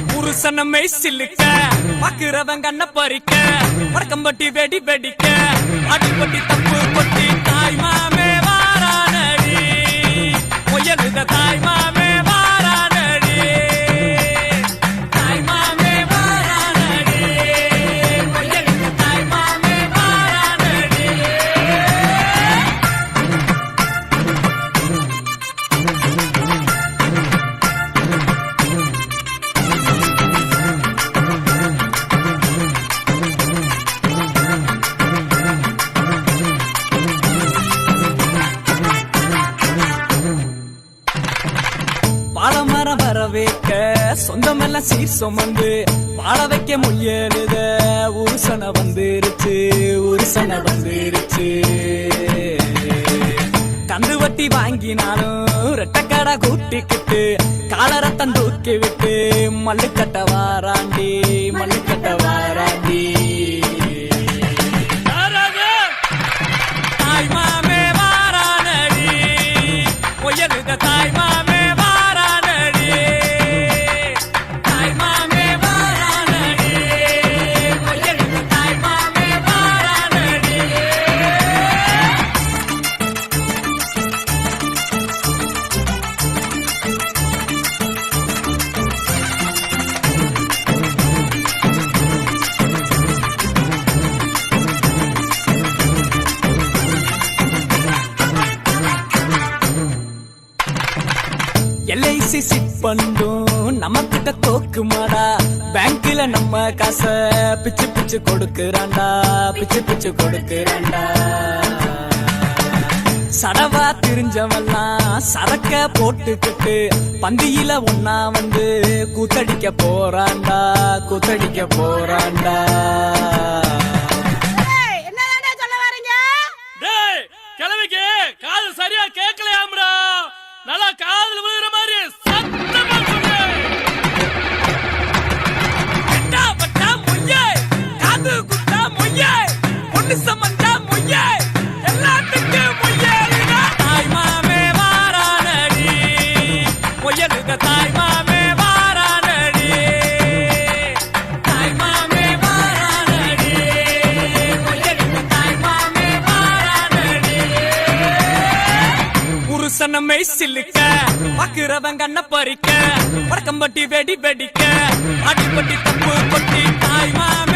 புருஷனமே சில்லுக்க பாக்குறவன் கண்ண பறிக்க வடக்கம்பட்டி வெடி வெடிக்க அடிப்பட்டி தப்பு கொட்டி தாய் மாமே வாரானடி முயலுக தாய் மாமே வாரானடி தாய் மாமே வாரானடி முயலுக தாய் மாமே வாரானடி பாலமரம் வர வைக்க சொந்தமெல்லாம் சீர் சுமந்து வாழ வைக்க முயலுத உருசனை வந்துருச்சு உருசனை வந்துருச்சு கந்து வட்டி வாங்கினாலும் ரெட்டக்கடை கூட்டிக்கிட்டு காலரத்தம் தூக்கி விட்டு மல்லுக்கட்ட வாராண்டி மல்லுக்கட்ட வாராண்டி தாய் மாமே வாரானடி முயலுத தாய் மாமே எல்ஐசி சிட் பண்ணும் நம்ம கிட்ட தோக்குமாடா பேங்க்ல நம்ம காசை பிச்சு பிச்சு கொடுக்கறான்டா பிச்சு பிச்சு கொடுக்கறான்டா சடவா தெரிஞ்சவெல்லாம் சரக்க போட்டுக்கிட்டு பந்தியில ஒன்னா வந்து கூத்தடிக்க போறான்டா கூத்தடிக்க போறான்டா கிழமைக்கு காது சரியா கேட்கலையாம்டா நல்லா காதுல விழுகிற மாதிரி சத்தமா சொல்லு. கட்டா பட்டா மொய்யே காது குத்தா மொய்யே பொண்ணு சமந்தா மொய்யே எல்லாத்துக்கு மொய்யே தாய் மாமே வாரானடி மொய்யலுக தாய் மாமே வாரானடி தாய் மாமே வாரானடி மொய்யலுக தாய் மாமே வாரானடி புருஷனமே சில்லுக்க பாக்குறவன் கண்ண பறிக்க வடக்கம்பட்டி வெடி வெடிக்க அடிப்பட்டி தப்பு கொட்டி தாய் மாமே